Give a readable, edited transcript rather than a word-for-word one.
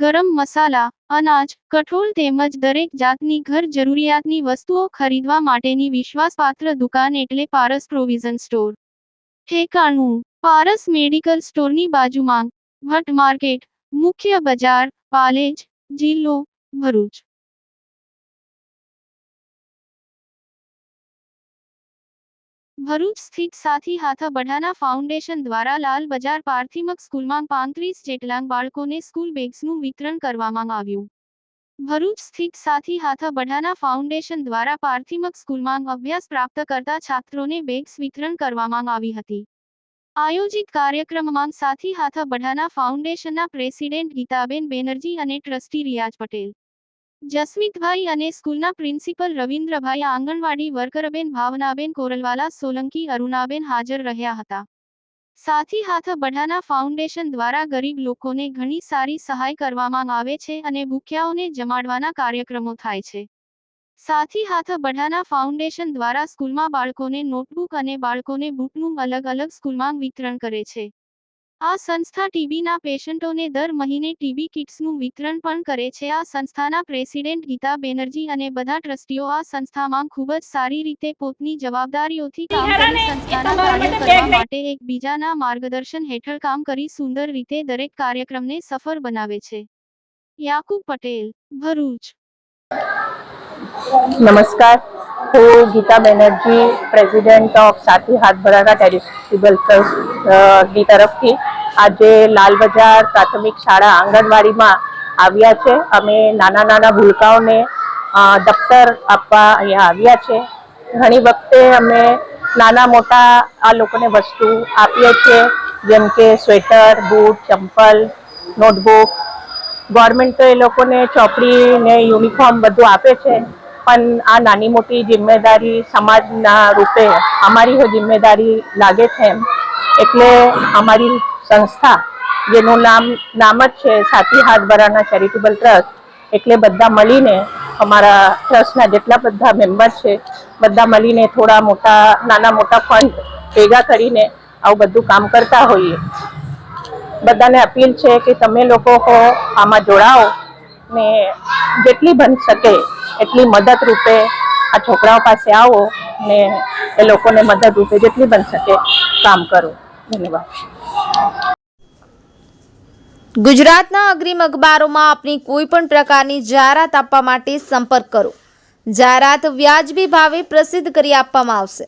ગરમ મસાલા, અનાજ, કઠોળ તેમજ દરેક જાતની ઘર જરૂરિયાતની વસ્તુઓ ખરીદવા માટેની વિશ્વાસપાત્ર દુકાન એટલે પારસ પ્રોવિઝન સ્ટોર. ઠેકાણું: પારસ મેડિકલ સ્ટોરની બાજુમાં, ભટ્ટ માર્કેટ, મુખ્ય બજાર, પાલેજ, જિલ્લો ભરૂચ. ભરૂચ સ્થિત સાથી હાથ બઢાના ફાઉન્ડેશન દ્વારા લાલ બજાર પ્રાથમિક સ્કૂલમાં 35 જેટલા બાળકોને સ્કૂલ બેગ્સનું વિતરણ કરવામાં આવ્યું. ભરૂચ સ્થિત સાથી હાથ બઢાના ફાઉન્ડેશન દ્વારા પ્રાથમિક સ્કૂલમાં અભ્યાસ પ્રાપ્ત કરતા છાત્રોને બેગ્સ વિતરણ કરવામાં આવી હતી. આયોજિત કાર્યક્રમમાં સાથી હાથ બઢાના ફાઉન્ડેશનના પ્રેસિડેન્ટ ગીતાબેન બેનર્જી અને ટ્રસ્ટી રિયાઝ પટેલ, જસમીતભાઈ અને સ્કૂલના પ્રિન્સિપલ રવિન્દ્રભાઈ, આંગણવાડી વર્કરબેન ભાવનાબેન કોરલવાલા સોલંકી, અરુણાબેન હાજર રહ્યા હતા. સાથી હાથ બઢાના ફાઉન્ડેશન દ્વારા ગરીબ લોકોને ઘણી સારી સહાય કરવામાં આવે છે અને ભૂખ્યાઓને જમાડવાના કાર્યક્રમો થાય છે. સાથી હાથ બઢાના ફાઉન્ડેશન દ્વારા સ્કૂલમાં બાળકોને નોટબુક અને બાળકોને બુકનું અલગ અલગ સ્કૂલમાં વિતરણ કરે છે. આ સંસ્થા ટીબીના પેશન્ટોને દર મહિને ટીબી કિટ્સનું વિતરણ પણ કરે છે. આ સંસ્થાના પ્રેસિડેન્ટ ગીતા બેનર્જી અને બધા ટ્રસ્ટીઓ આ સંસ્થામાં ખૂબ જ સારી રીતે પોતાની જવાબદારીઓથી કામ કરી સંસ્થાના કાર્ય કરવા માટે એકબીજાના માર્ગદર્શન હેઠળ કામ કરી સુંદર રીતે દરેક કાર્યક્રમને સફળ બનાવે છે. યાકુબ પટેલ, ભરૂચ. નમસ્કાર, હું ગીતા બેનર્જી, પ્રેસિડેન્ટ ઓફ સાથી હાથ બઢાના ચેરિટેબલ ટ્રસ્ટની તરફથી આજે લાલ બજાર પ્રાથમિક શાળા આંગણવાડીમાં આવ્યા છે. અમે નાના ભૂલકાઓને દફતર આપવા અહીંયા આવ્યા છે. ઘણી વખતે અમે નાના મોટા આ લોકોને વસ્તુ આપીએ છીએ, જેમ કે સ્વેટર, બૂટ, ચંપલ, નોટબુક. ગવર્મેન્ટ તો એ લોકોને ચોપડી ને યુનિફોર્મ બધું આપે છે, પણ આ નાની મોટી જિમ્મેદારી સમાજના રૂપે અમારી જિમ્મેદારી લાગે છે. એટલે અમારી સંસ્થા, જેનું નામ જ છે સાથી હાથ બઢાના ચેરિટેબલ ટ્રસ્ટ, એટલે બધા મળીને અમારા ટ્રસ્ટના જેટલા બધા મેમ્બર છે બધા મળીને નાના મોટા ફંડ ભેગા કરીને આવું બધું કામ કરતા હોઈએ. બધાને અપીલ છે કે તમે લોકો આમાં જોડાઓ ને જેટલી બની શકે એટલી મદદ રૂપે આ છોકરાઓ પાસે આવો ને એ લોકોને મદદ રૂપે જેટલી બની શકે કામ કરો. ધન્યવાદ. ગુજરાતના અગ્રીમ અખબારોમાં આપની કોઈ પણ પ્રકારની જાહેરાત આપવા માટે સંપર્ક કરો. જાહેરાત વ્યાજબી ભાવે પ્રસિદ્ધ કરી આપવામાં આવશે.